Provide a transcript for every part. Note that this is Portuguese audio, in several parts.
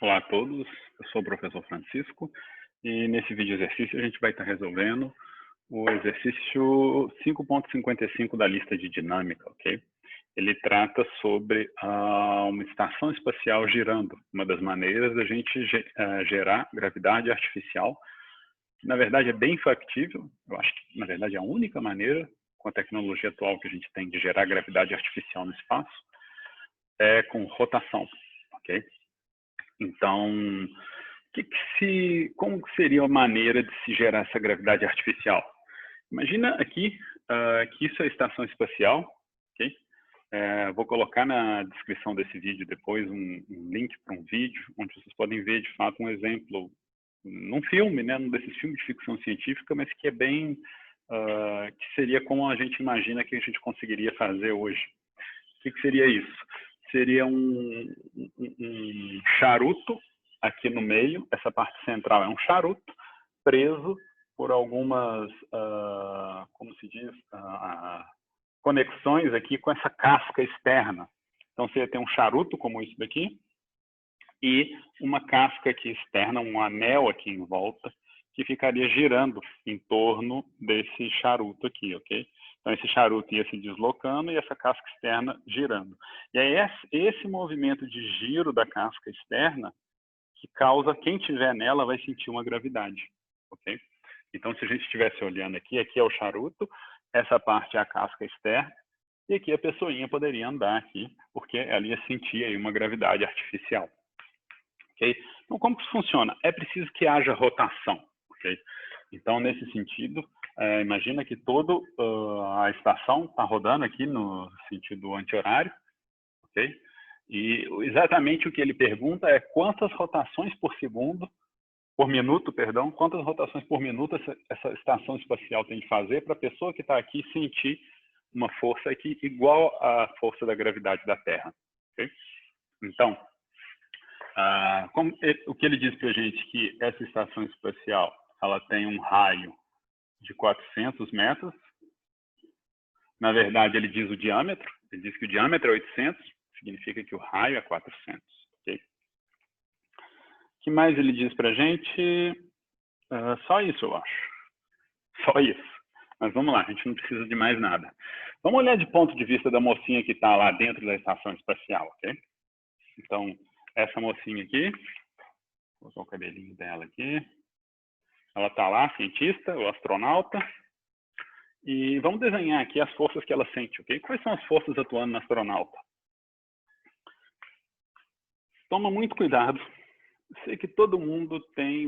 Olá a todos, eu sou o professor Francisco e nesse vídeo exercício a gente vai estar resolvendo o exercício 5.55 da lista de dinâmica, ok? Ele trata sobre uma estação espacial girando, uma das maneiras da gente gerar gravidade artificial, que na verdade é bem factível, eu acho que na verdade é a única maneira, com a tecnologia atual que a gente tem de gerar gravidade artificial no espaço, é com rotação, ok? Então, como que seria a maneira de se gerar essa gravidade artificial? Imagina aqui que isso é a estação espacial, ok? Vou colocar na descrição desse vídeo depois um link para um vídeo, onde vocês podem ver de fato um exemplo, num filme, né, num desses filmes de ficção científica, mas que é bem, que seria como a gente imagina que a gente conseguiria fazer hoje. O que seria isso? Seria um charuto aqui no meio, essa parte central é um charuto preso por algumas, como se diz, conexões aqui com essa casca externa. Então você tem um charuto como isso daqui e uma casca aqui externa, um anel aqui em volta, que ficaria girando em torno desse charuto aqui, ok? Então, esse charuto ia se deslocando e essa casca externa girando. E aí, esse movimento de giro da casca externa que causa, quem estiver nela vai sentir uma gravidade, ok? Então, se a gente estivesse olhando aqui, aqui é o charuto, essa parte é a casca externa, e aqui a pessoinha poderia andar aqui, porque ela ia sentir aí uma gravidade artificial. Okay? Então, como que isso funciona? É preciso que haja rotação. Okay? Então, nesse sentido, imagina que toda a estação está rodando aqui no sentido anti-horário, ok? E exatamente o que ele pergunta é quantas rotações por minuto, perdão, quantas rotações por minuto essa estação espacial tem que fazer para a pessoa que está aqui sentir uma força aqui igual à força da gravidade da Terra. Okay? Então, o que ele diz para a gente que essa estação espacial ela tem um raio de 400 metros. Na verdade, ele diz o diâmetro. Ele diz que o diâmetro é 800, significa que o raio é 400. Okay? O que mais ele diz para a gente? Só isso, eu acho. Só isso. Mas vamos lá, a gente não precisa de mais nada. Vamos olhar de ponto de vista da mocinha que está lá dentro da estação espacial, ok? Então, essa mocinha aqui, vou colocar o cabelinho dela aqui. Ela está lá, cientista, o astronauta. E vamos desenhar aqui as forças que ela sente, ok? Quais são as forças atuando no astronauta? Toma muito cuidado. Sei que todo mundo tem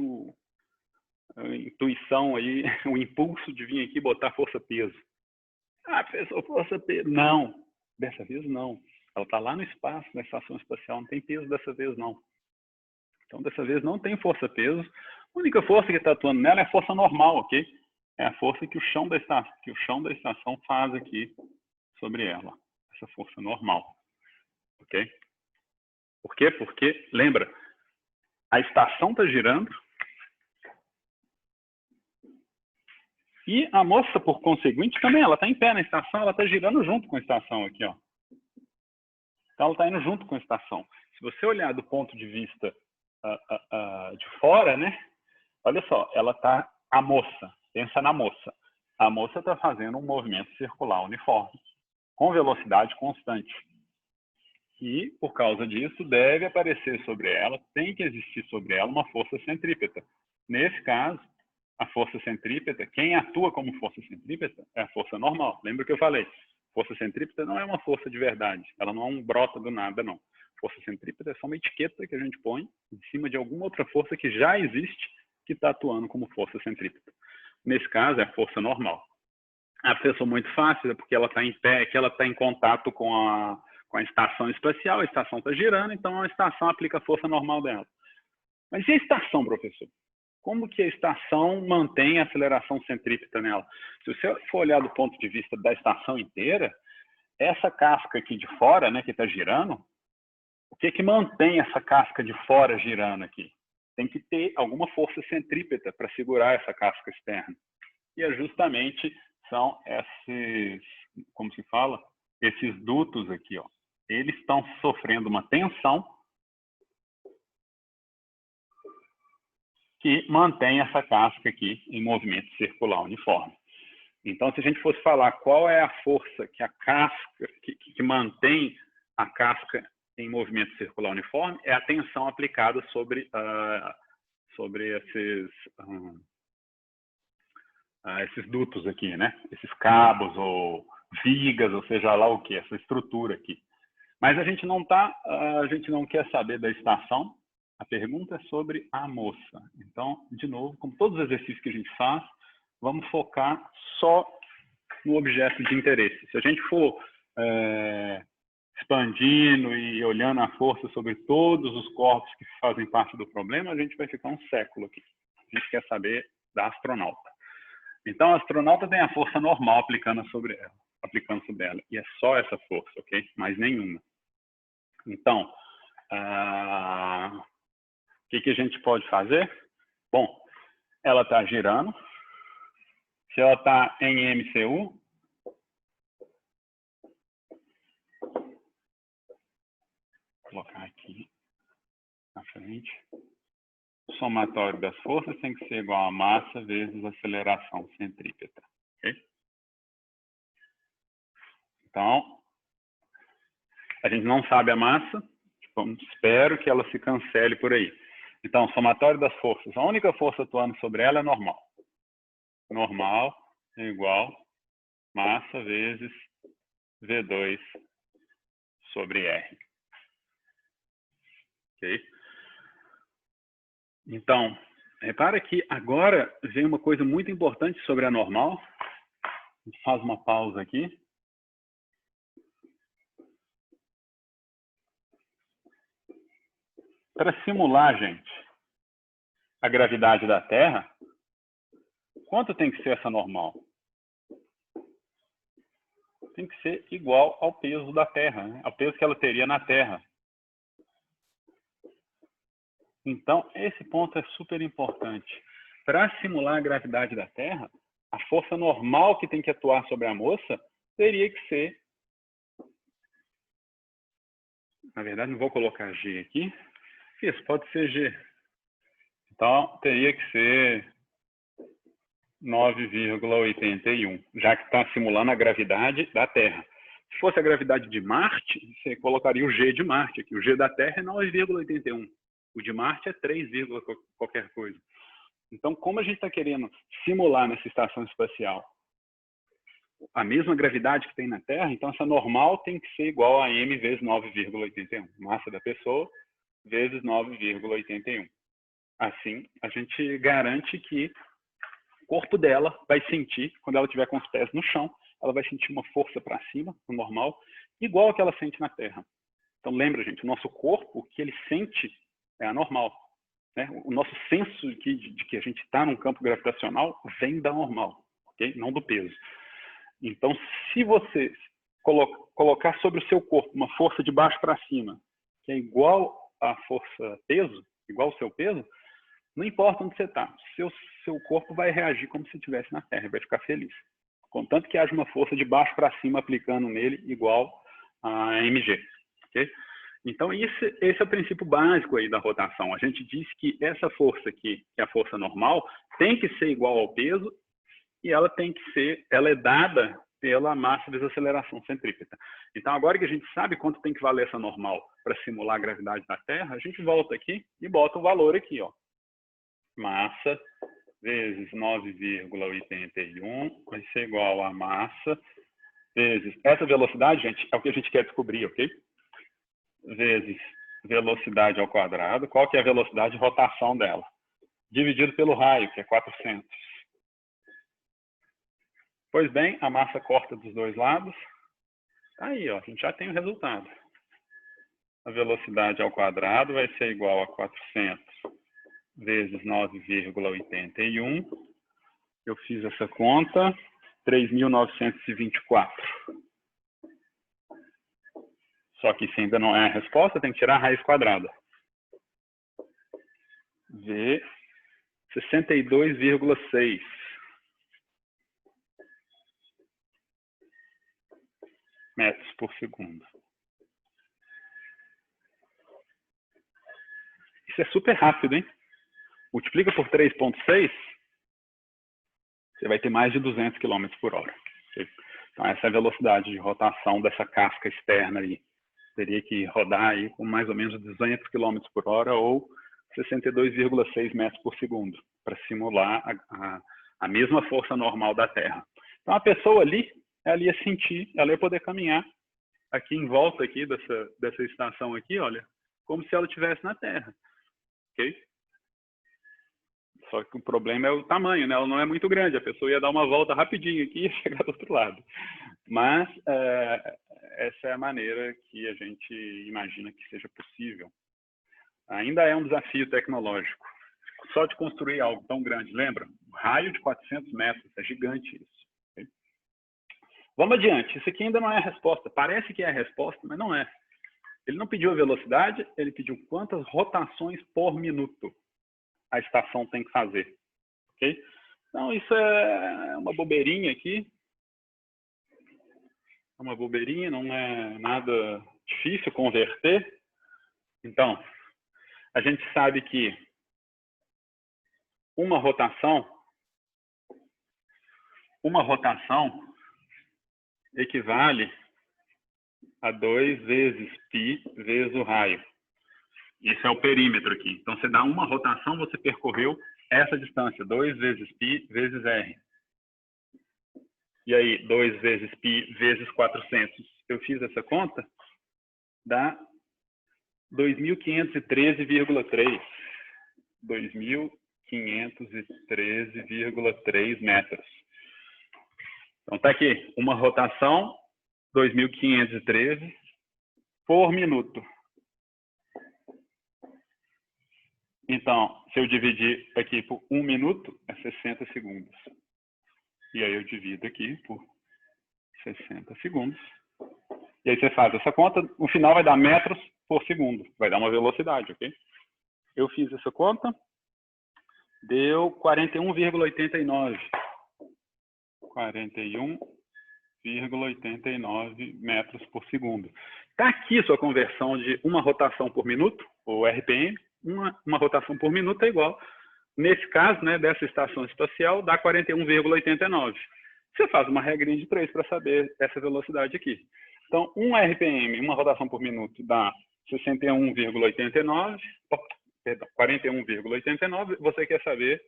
a intuição aí, o impulso de vir aqui e botar força-peso. Ah, professor, força-peso. Não, dessa vez não. Ela está lá no espaço, na estação espacial, não tem peso dessa vez não. Então, dessa vez não tem força-peso. A única força que está atuando nela é a força normal, ok? É a força que o chão da estação faz aqui sobre ela. Essa força normal, ok? Por quê? Porque, lembra, a estação está girando e a moça, por conseguinte, também, ela está em pé na estação, ela está girando junto com a estação aqui, ó. Então, ela está indo junto com a estação. Se você olhar do ponto de vista de fora, né? Olha só, ela está, a moça, pensa na moça. A moça está fazendo um movimento circular uniforme, com velocidade constante. E, por causa disso, deve aparecer sobre ela, tem que existir sobre ela uma força centrípeta. Nesse caso, a força centrípeta, quem atua como força centrípeta é a força normal. Lembra que eu falei? Força centrípeta não é uma força de verdade. Ela não é um brota do nada, não. Força centrípeta é só uma etiqueta que a gente põe em cima de alguma outra força que já existe que está atuando como força centrípeta. Nesse caso, é a força normal. A pessoa muito fácil é porque ela está em pé, que ela está em contato com a estação espacial, a estação está girando, então a estação aplica a força normal dela. Mas e a estação, professor? Como que a estação mantém a aceleração centrípeta nela? Se você for olhar do ponto de vista da estação inteira, essa casca aqui de fora, né, que está girando, o que mantém essa casca de fora girando aqui? Tem que ter alguma força centrípeta para segurar essa casca externa. E é justamente são esses, como se fala, esses dutos aqui, ó. Eles estão sofrendo uma tensão que mantém essa casca aqui em movimento circular uniforme. Então, se a gente fosse falar qual é a força que a casca, que mantém a casca em movimento circular uniforme, é a tensão aplicada sobre esses dutos aqui, né? Esses cabos ou vigas, ou seja lá o que, essa estrutura aqui. Mas a gente não quer saber da estação. A pergunta é sobre a moça. Então, de novo, como todos os exercícios que a gente faz, vamos focar só no objeto de interesse. Se a gente for expandindo e olhando a força sobre todos os corpos que fazem parte do problema, a gente vai ficar um século aqui. A gente quer saber da astronauta. Então, a astronauta tem a força normal aplicando sobre ela. E é só essa força, ok? Mais nenhuma. Então, o que a gente pode fazer? Bom, ela está girando. Se ela está em MCU, vou colocar aqui na frente. O somatório das forças tem que ser igual a massa vezes a aceleração centrípeta. Okay? Então, a gente não sabe a massa, espero que ela se cancele por aí. Então, somatório das forças, a única força atuando sobre ela é normal. Normal é igual massa vezes V2 sobre R. Ok? Então, repara que agora vem uma coisa muito importante sobre a normal. A gente faz uma pausa aqui. Para simular, gente, a gravidade da Terra, quanto tem que ser essa normal? Tem que ser igual ao peso da Terra, né? Ao peso que ela teria na Terra. Então, esse ponto é super importante. Para simular a gravidade da Terra, a força normal que tem que atuar sobre a moça teria que ser... Na verdade, não vou colocar G aqui. Isso, pode ser G. Então, teria que ser 9,81, já que está simulando a gravidade da Terra. Se fosse a gravidade de Marte, você colocaria o G de Marte aqui. O G da Terra é 9,81. O de Marte é 3, qualquer coisa. Então, como a gente está querendo simular nessa estação espacial a mesma gravidade que tem na Terra, então essa normal tem que ser igual a m vezes 9,81. Massa da pessoa vezes 9,81. Assim, a gente garante que o corpo dela vai sentir, quando ela estiver com os pés no chão, ela vai sentir uma força para cima, no normal, igual a que ela sente na Terra. Então, lembra, gente, o nosso corpo, o que ele sente é anormal. Né? O nosso senso de que a gente está num campo gravitacional vem da normal, okay? Não do peso. Então, se você colocar sobre o seu corpo uma força de baixo para cima, que é igual à força peso, igual ao seu peso, não importa onde você está, seu corpo vai reagir como se estivesse na Terra, vai ficar feliz. Contanto que haja uma força de baixo para cima aplicando nele igual a mg. Okay? Então, esse é o princípio básico aí da rotação. A gente diz que essa força aqui, que é a força normal, tem que ser igual ao peso e ela é dada pela massa vezes aceleração centrípeta. Então, agora que a gente sabe quanto tem que valer essa normal para simular a gravidade da Terra, a gente volta aqui e bota o valor aqui, ó. Massa vezes 9,81 vai ser igual a massa vezes... Essa velocidade, gente, é o que a gente quer descobrir, ok? Vezes velocidade ao quadrado. Qual que é a velocidade de rotação dela? Dividido pelo raio, que é 400. Pois bem, a massa corta dos dois lados. Tá aí, ó, a gente já tem o resultado. A velocidade ao quadrado vai ser igual a 400 vezes 9,81. Eu fiz essa conta, 3.924. Só que isso ainda não é a resposta, tem que tirar a raiz quadrada. V 62,6. metros por segundo. Isso é super rápido, hein? multiplica por 3,6, você vai ter mais de 200 km por hora. Okay? Então, essa é a velocidade de rotação dessa casca externa aí. Teria que rodar aí com mais ou menos 200 km por hora ou 62,6 metros por segundo, para simular a mesma força normal da Terra. Então, a pessoa ali, ela ia sentir, ela ia poder caminhar aqui em volta aqui dessa estação aqui, olha, como se ela estivesse na Terra. Ok? Só que o problema é o tamanho, né? Ela não é muito grande, a pessoa ia dar uma volta rapidinho aqui e ia chegar do outro lado. Mas essa é a maneira que a gente imagina que seja possível. Ainda é um desafio tecnológico. Só de construir algo tão grande, lembra? Um raio de 400 metros, é gigante isso. Okay? Vamos adiante. Isso aqui ainda não é a resposta. Parece que é a resposta, mas não é. Ele não pediu a velocidade, ele pediu quantas rotações por minuto a estação tem que fazer. Ok? Então, isso é uma bobeirinha aqui. É uma bobeirinha, não é nada difícil converter. Então, a gente sabe que uma rotação equivale a 2 vezes π vezes o raio. Isso é o perímetro aqui. Então, você dá uma rotação, você percorreu essa distância, 2 vezes π vezes r. E aí, 2 vezes π vezes 400. Eu fiz essa conta, dá 2.513,3. 2.513,3 metros. Então, está aqui, uma rotação, 2.513 por minuto. Então, se eu dividir aqui por 1 minuto, é 60 segundos. E aí eu divido aqui por 60 segundos. E aí você faz essa conta, no final vai dar metros por segundo. Vai dar uma velocidade, ok? Eu fiz essa conta, deu 41,89. 41,89 metros por segundo. Está aqui sua conversão de uma rotação por minuto, ou RPM. Uma rotação por minuto é igual. Nesse caso, né, dessa estação espacial, dá 41,89. Você faz uma regrinha de 3 para saber essa velocidade aqui. Então, 1 RPM, uma rotação por minuto, dá 61,89, perdão, 41,89. Você quer saber,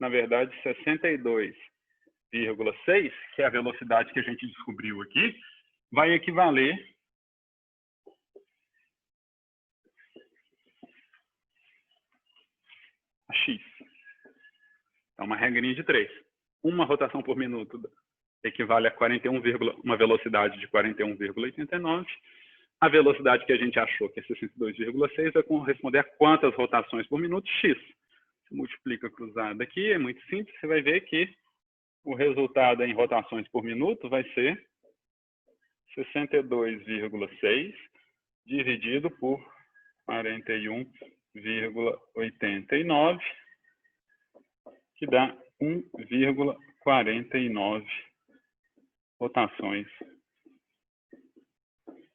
na verdade, 62,6, que é a velocidade que a gente descobriu aqui, vai equivaler a x. Então, uma regrinha de 3. Uma rotação por minuto equivale a 41, uma velocidade de 41,89. A velocidade que a gente achou, que é 62,6, vai corresponder a quantas rotações por minuto? X. Você multiplica cruzado aqui, é muito simples, você vai ver que o resultado em rotações por minuto vai ser 62,6 dividido por 41,89, que dá 1,49 rotações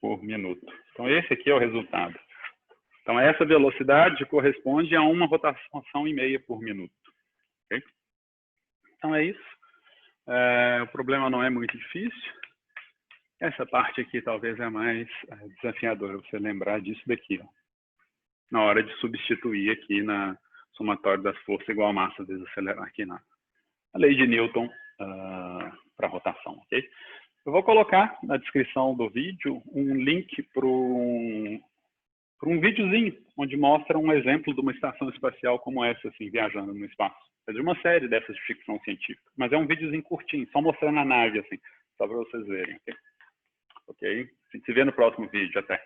por minuto. Então, esse aqui é o resultado. Então, essa velocidade corresponde a uma rotação e meia por minuto. Okay? Então, é isso. O problema não é muito difícil. Essa parte aqui talvez é mais desafiadora, você lembrar disso daqui, ó, na hora de substituir aqui na somatório das forças igual a massa vezes acelerar aqui na lei de Newton para rotação, ok? Eu vou colocar na descrição do vídeo um link para um videozinho onde mostra um exemplo de uma estação espacial como essa, assim, viajando no espaço. É de uma série dessas de ficção científica, mas é um videozinho curtinho, só mostrando a nave, assim, só para vocês verem, ok? Ok? A gente se vê no próximo vídeo. Até!